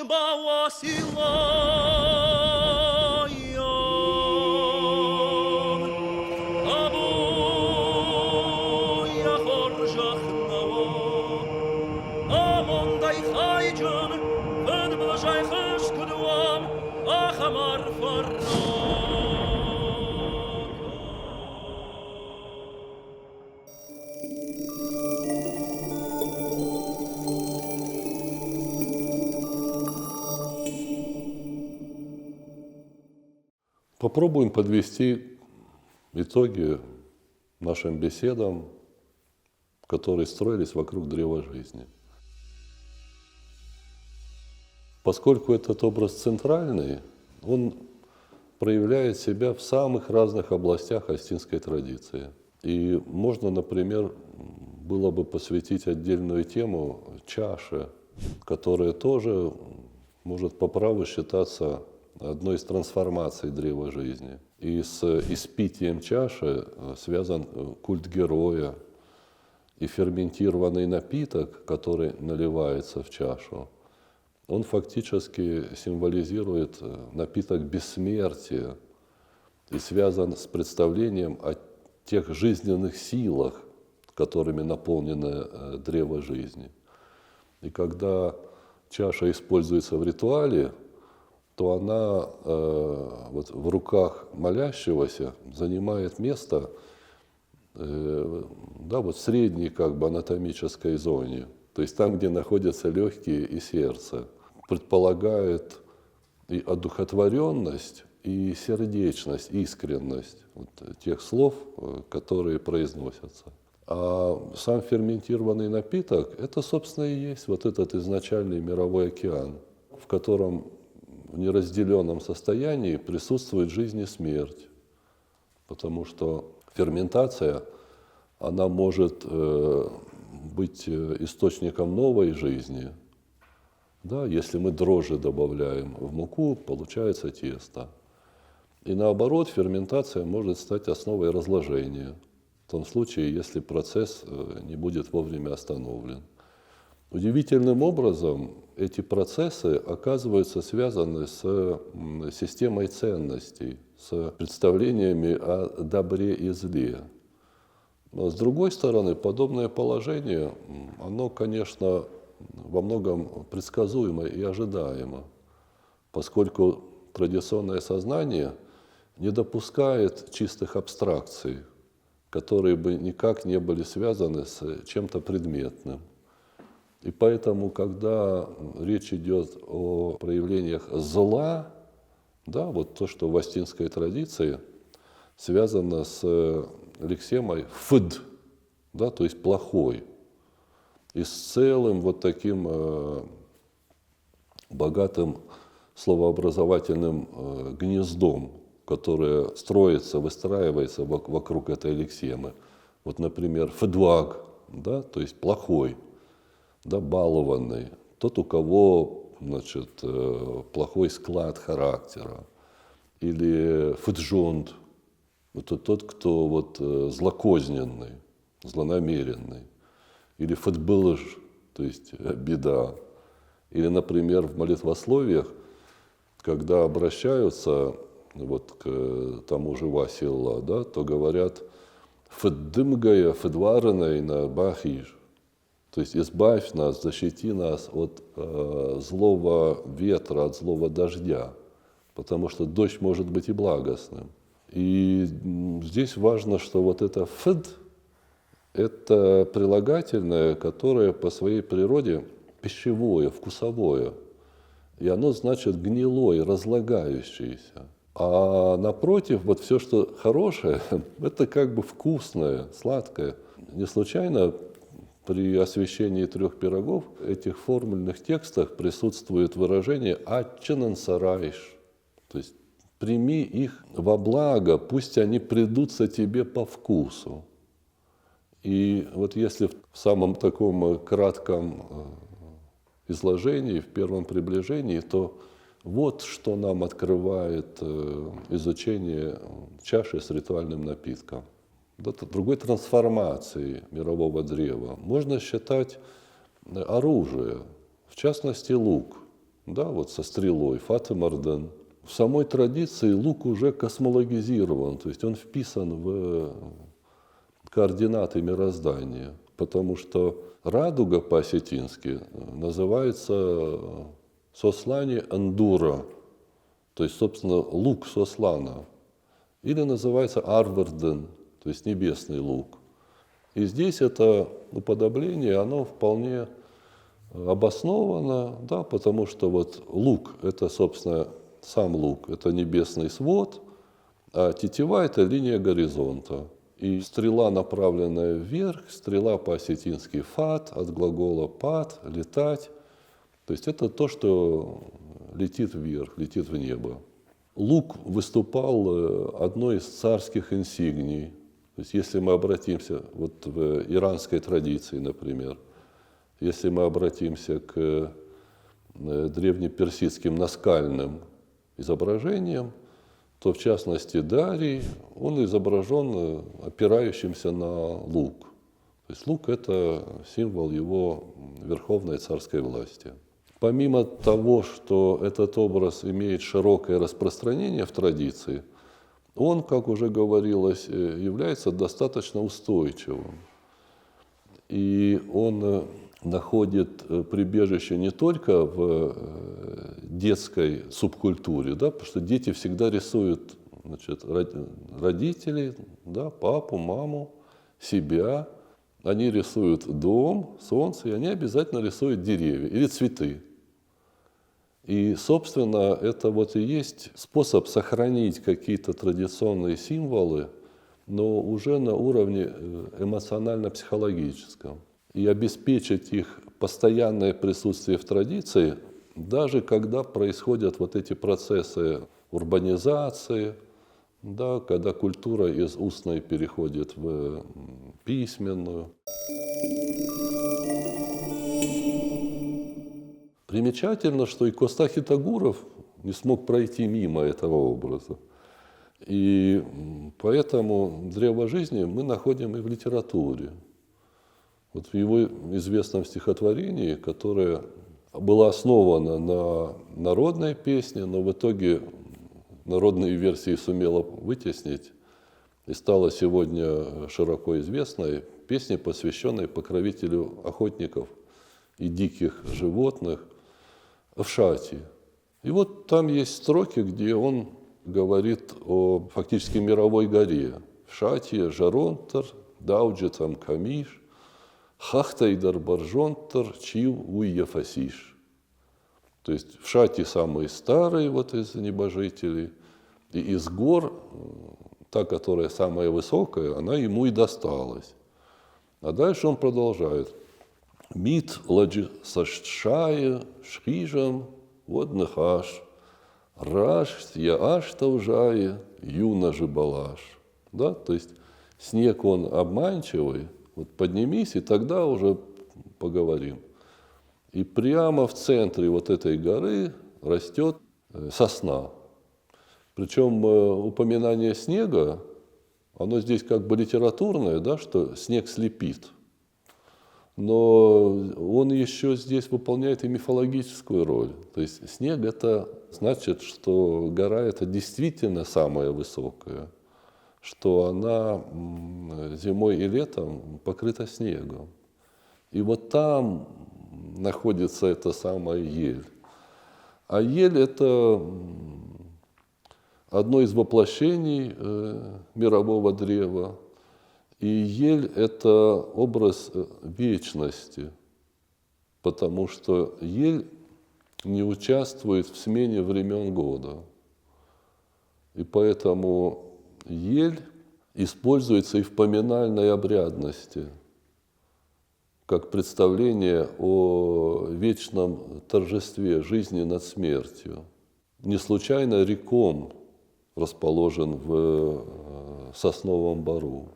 mała sila Abu ya horjach nawa Amondai khayjun Fen blajay khash kudwam Akhamar farra Попробуем подвести итоги нашим беседам, которые строились вокруг древа жизни. Поскольку этот образ центральный, он проявляет себя в самых разных областях остинской традиции. И можно, например, было бы посвятить отдельную тему чаше, которая тоже может по праву считаться одной из трансформаций древа жизни. И с испитием чаши связан культ героя, и ферментированный напиток, который наливается в чашу, он фактически символизирует напиток бессмертия и связан с представлением о тех жизненных силах, которыми наполнено древо жизни. И когда чаша используется в ритуале, то она вот в руках молящегося занимает место вот в средней как бы анатомической зоне, то есть там, где находятся легкие и сердце. Предполагает и одухотворенность, и сердечность, искренность вот тех слов, которые произносятся. А сам ферментированный напиток – это, собственно, и есть вот этот изначальный мировой океан, в котором в неразделенном состоянии присутствует жизнь и смерть. Потому что ферментация, она может быть источником новой жизни. Да, если мы дрожжи добавляем в муку, получается тесто. И наоборот, ферментация может стать основой разложения, в том случае, если процесс не будет вовремя остановлен. Удивительным образом эти процессы оказываются связаны с системой ценностей, с представлениями о добре и зле. Но с другой стороны, подобное положение, оно, конечно, во многом предсказуемо и ожидаемо, поскольку традиционное сознание не допускает чистых абстракций, которые бы никак не были связаны с чем-то предметным. И поэтому, когда речь идет о проявлениях зла, да, вот то, что в остинской традиции связано с лексемой «фд», да, то есть «плохой», и с целым вот таким богатым словообразовательным гнездом, которое строится, выстраивается вокруг этой лексемы. Вот, например, «фдваг», да, то есть «плохой», да, балованный, тот, у кого, значит, плохой склад характера, или фыджонт, это тот, кто вот злокозненный, злонамеренный, или фытбылыш, то есть беда, или, например, в молитвословиях, когда обращаются вот к тому же Василла, да, то говорят «фыддымгая фыдвареной на бахиш», то есть избавь нас, защити нас от злого ветра, от злого дождя, потому что дождь может быть и благостным. И здесь важно, что вот это «фд» – это прилагательное, которое по своей природе пищевое, вкусовое, и оно значит гнилое, разлагающееся. А напротив, вот все, что хорошее, это как бы вкусное, сладкое. Не случайно при освящении 3 пирогов в этих формульных текстах присутствует выражение «аччанан сарайш», то есть «прими их во благо, пусть они придутся тебе по вкусу». И вот если в самом таком кратком изложении, в первом приближении, то вот что нам открывает изучение чаши с ритуальным напитком. Другой трансформации мирового древа можно считать оружие, в частности лук. да, вот со стрелой, фатемарден. В самой традиции лук уже космологизирован, то есть он вписан в координаты мироздания, потому что радуга по-осетински называется сослание андура, то есть, собственно, лук сослана, или называется арверден, то есть небесный лук. И здесь это уподобление, оно вполне обосновано, да, потому что вот лук – это, собственно, сам лук – это небесный свод, а тетива – это линия горизонта. И стрела, направленная вверх, стрела по-осетински «фат», от глагола «пат» – «летать». То есть это то, что летит вверх, летит в небо. Лук выступал одной из царских инсигний. То есть если мы обратимся вот в иранской традиции, например, если мы обратимся к древнеперсидским наскальным изображениям, то в частности Дарий, он изображен опирающимся на лук. То есть лук – это символ его верховной царской власти. Помимо того, что этот образ имеет широкое распространение в традиции, он, как уже говорилось, является достаточно устойчивым. И он находит прибежище не только в детской субкультуре, да, потому что дети всегда рисуют, значит, родителей, да, папу, маму, себя. Они рисуют дом, солнце, и они обязательно рисуют деревья или цветы. И, собственно, это вот и есть способ сохранить какие-то традиционные символы, но уже на уровне эмоционально-психологическом. И обеспечить их постоянное присутствие в традиции, даже когда происходят вот эти процессы урбанизации, да, когда культура из устной переходит в письменную. Примечательно, что и Коста Хитагуров не смог пройти мимо этого образа. И поэтому древо жизни мы находим и в литературе. Вот в его известном стихотворении, которое было основано на народной песне, но в итоге народные версии сумела вытеснить и стала сегодня широко известной песней, посвященной покровителю охотников и диких животных Вшати. И вот там есть строки, где он говорит о фактически мировой горе. Вшати, Жаронтер, Дауджетам Камиш, Хахтайдар Баржонтер, Чив Уйяфасиш. То есть Вшати самый старый вот из небожителей, и из гор та, которая самая высокая, она ему и досталась. А дальше он продолжает. Мит ладжи сашшая шхижам водных аш, раш я аш таужая юна же балаш. Да? То есть снег он обманчивый, вот поднимись, и тогда уже поговорим. И прямо в центре вот этой горы растет сосна. Причем упоминание снега, оно здесь как бы литературное, да, что снег слепит. Но он еще здесь выполняет и мифологическую роль. То есть снег – это значит, что гора – это действительно самая высокая, что она зимой и летом покрыта снегом. И вот там находится эта самая ель. А ель – это одно из воплощений мирового древа. И ель – это образ вечности, потому что ель не участвует в смене времен года. И поэтому ель используется и в поминальной обрядности, как представление о вечном торжестве жизни над смертью. Не случайно реком расположен в сосновом бору.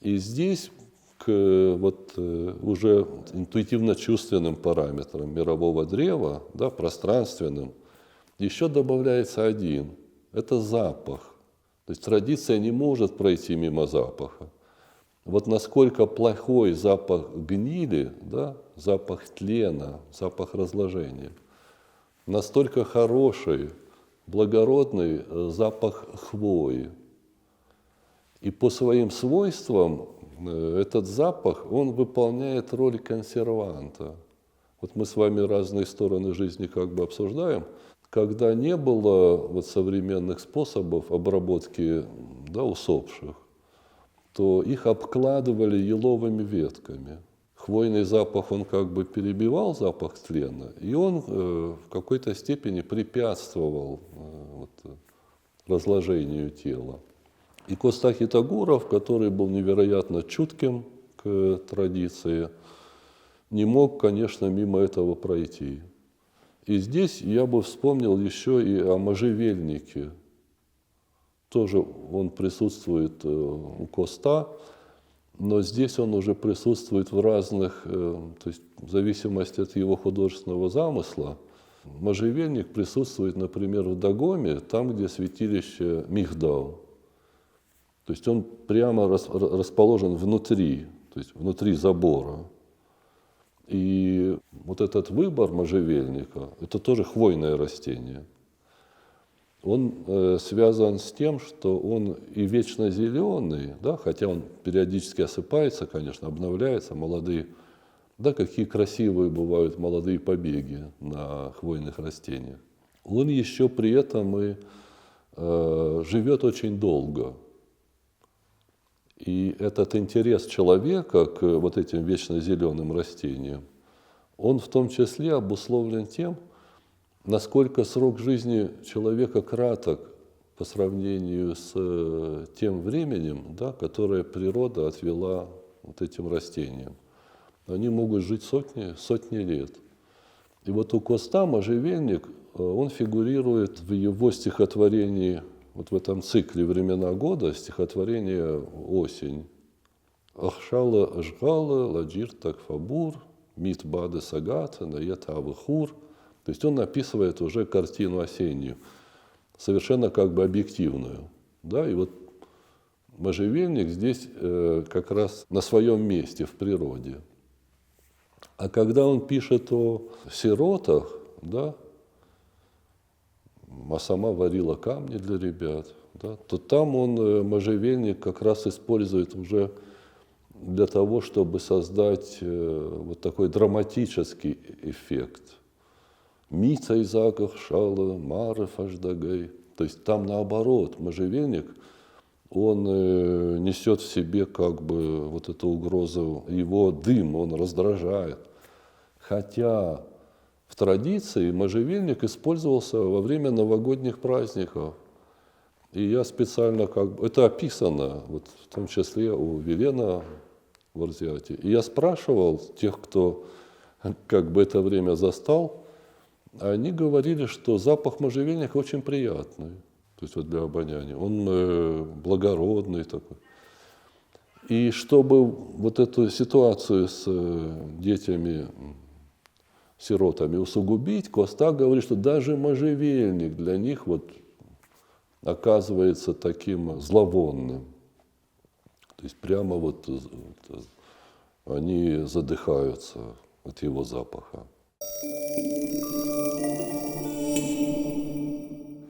И здесь к вот уже интуитивно-чувственным параметрам мирового древа, да, пространственным, еще добавляется один – это запах. То есть традиция не может пройти мимо запаха. Вот насколько плохой запах гнили, да, запах тлена, запах разложения, настолько хороший, благородный запах хвои. И по своим свойствам этот запах, он выполняет роль консерванта. Вот мы с вами разные стороны жизни как бы обсуждаем. Когда не было вот современных способов обработки, да, усопших, то их обкладывали еловыми ветками. Хвойный запах, он как бы перебивал запах тлена, и он в какой-то степени препятствовал разложению тела. И Коста Хитагуров, который был невероятно чутким к традиции, не мог, конечно, мимо этого пройти. И здесь я бы вспомнил еще и о можжевельнике. Тоже он присутствует у Коста, но здесь он уже присутствует в разных, то есть в зависимости от его художественного замысла. Можжевельник присутствует, например, в Дагоме, там, где святилище Михдау. То есть он прямо расположен внутри, то есть внутри забора. И вот этот выбор можжевельника, это тоже хвойное растение, он связан с тем, что он и вечно зеленый, да, хотя он периодически осыпается, конечно, обновляется, молодые, да, какие красивые бывают молодые побеги на хвойных растениях. Он еще при этом и живет очень долго. И этот интерес человека к вот этим вечно зеленым растениям, он в том числе обусловлен тем, насколько срок жизни человека краток по сравнению с тем временем, да, которое природа отвела вот этим растениям. Они могут жить сотни лет. И вот у Коста можжевельник, он фигурирует в его стихотворении, вот в этом цикле «Времена года», стихотворение «Осень». «Ахшала ажгала, ладжир такфабур, мит бады сагата, наета авыхур». То есть он описывает уже картину осеннюю, совершенно как бы объективную. Да? И вот можжевельник здесь как раз на своем месте в природе. А когда он пишет о сиротах, да, а сама варила камни для ребят, да, то там он можжевельник как раз использует уже для того, чтобы создать вот такой драматический эффект. Мица Изаках Шала, Мары Фаждагай. То есть там наоборот, можжевельник, он несет в себе как бы вот эту угрозу, его дым, он раздражает. Хотя в традиции можжевельник использовался во время новогодних праздников. И я специально, это описано, вот, в том числе у Вилена Ворзиати. И я спрашивал тех, кто как бы это время застал, они говорили, что запах можжевельника очень приятный, то есть вот для обоняния. Он благородный такой. И чтобы вот эту ситуацию с детьми, сиротами усугубить, Коста говорит, что даже можжевельник для них вот оказывается таким зловонным. То есть прямо вот они задыхаются от его запаха.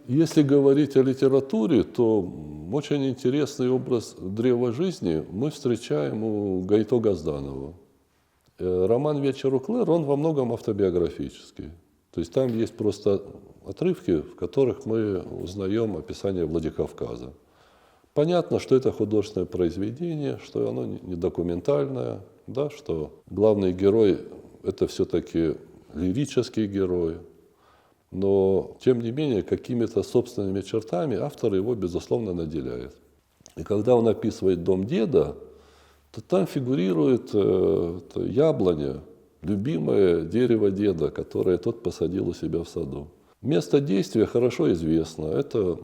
Если говорить о литературе, то очень интересный образ древа жизни мы встречаем у Гайто Газданова. Роман «Вечер у Клэр», он во многом автобиографический. То есть там есть просто отрывки, в которых мы узнаем описание Владикавказа. Понятно, что это художественное произведение, что оно не документальное, да, что главный герой – это все-таки лирический герой. Но, тем не менее, какими-то собственными чертами автор его, безусловно, наделяет. И когда он описывает дом деда, то там фигурирует яблоня, любимое дерево деда, которое тот посадил у себя в саду. Место действия хорошо известно. Это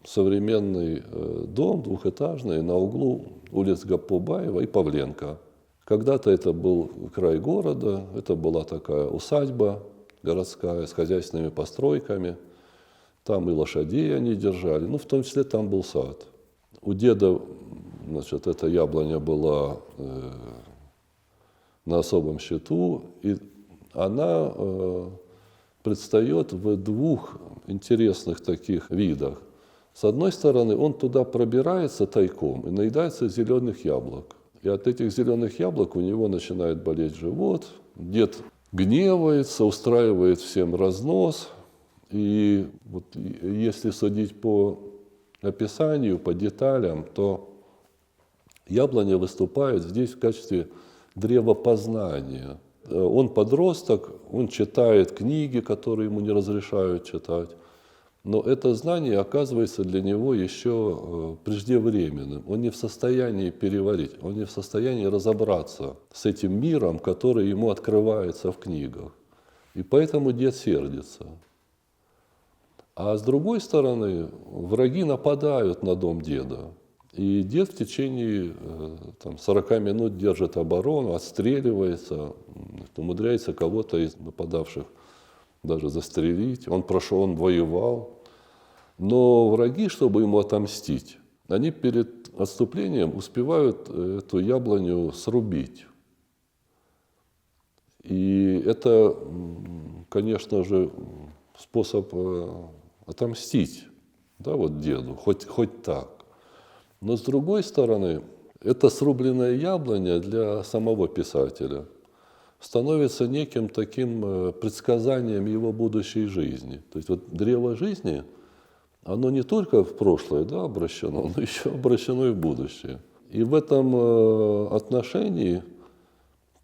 современный дом, двухэтажный, на углу улиц Гаппубаева и Павленко. Когда-то это был край города, это была такая усадьба городская с хозяйственными постройками. Там и лошадей они держали, в том числе там был сад. У деда, значит, эта яблоня была на особом счету, и она предстает в двух интересных таких видах. С одной стороны, он туда пробирается тайком и наедается зеленых яблок. И от этих зеленых яблок у него начинает болеть живот. Дед гневается, устраивает всем разнос. И вот если судить по описанию, по деталям, то яблоня выступает здесь в качестве древа познания. Он подросток, он читает книги, которые ему не разрешают читать. Но это знание оказывается для него еще преждевременным. Он не в состоянии переварить, он не в состоянии разобраться с этим миром, который ему открывается в книгах. И поэтому дед сердится. А с другой стороны, враги нападают на дом деда. И дед в течение 40 минут держит оборону, отстреливается, умудряется кого-то из нападавших даже застрелить. Он воевал. Но враги, чтобы ему отомстить, они перед отступлением успевают эту яблоню срубить. И это, конечно же, способ отомстить, да, вот деду, хоть так. Но с другой стороны, эта срубленная яблоня для самого писателя становится неким таким предсказанием его будущей жизни. То есть вот древо жизни, оно не только в прошлое, да, обращено, но еще обращено и в будущее. И в этом отношении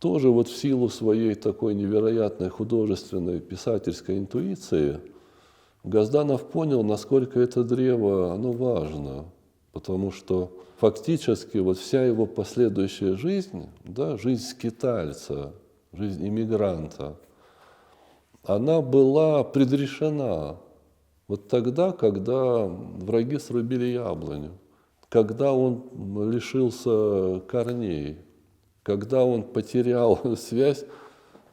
тоже вот в силу своей такой невероятной художественной писательской интуиции Госданов понял, насколько это древо, оно важно. Потому что фактически вот вся его последующая жизнь, да, жизнь скитальца, жизнь иммигранта, она была предрешена вот тогда, когда враги срубили яблоню, когда он лишился корней, когда он потерял связь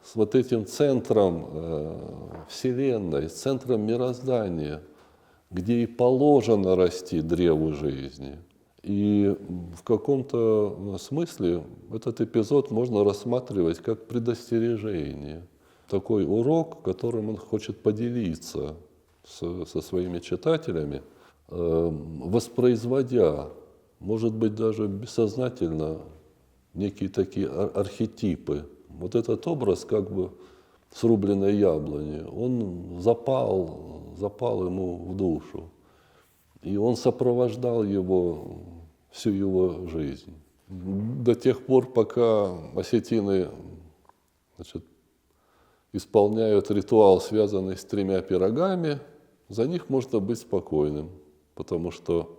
с вот этим центром Вселенной, с центром мироздания, где и положено расти древу жизни. И в каком-то смысле этот эпизод можно рассматривать как предостережение, такой урок, которым он хочет поделиться со своими читателями, воспроизводя, может быть, даже бессознательно, некие такие архетипы. Вот этот образ как бы срубленной яблони, он запал ему в душу. И он сопровождал его всю его жизнь. До тех пор, пока осетины, исполняют ритуал, связанный с 3 пирогами, за них можно быть спокойным. Потому что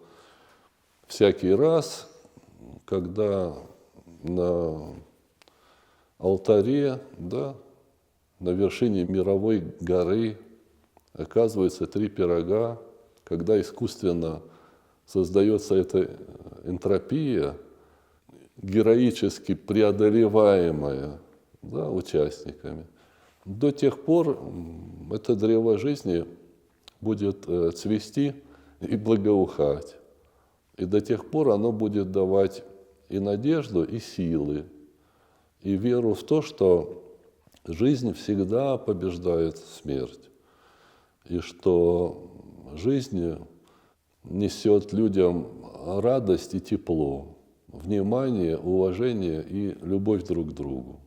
всякий раз, когда на алтаре, да, на вершине мировой горы оказывается 3 пирога, когда искусственно создается эта энтропия, героически преодолеваемая, да, участниками, до тех пор это древо жизни будет цвести и благоухать. И до тех пор оно будет давать и надежду, и силы, и веру в то, что жизнь всегда побеждает смерть, и что жизнь несет людям радость и тепло, внимание, уважение и любовь друг к другу.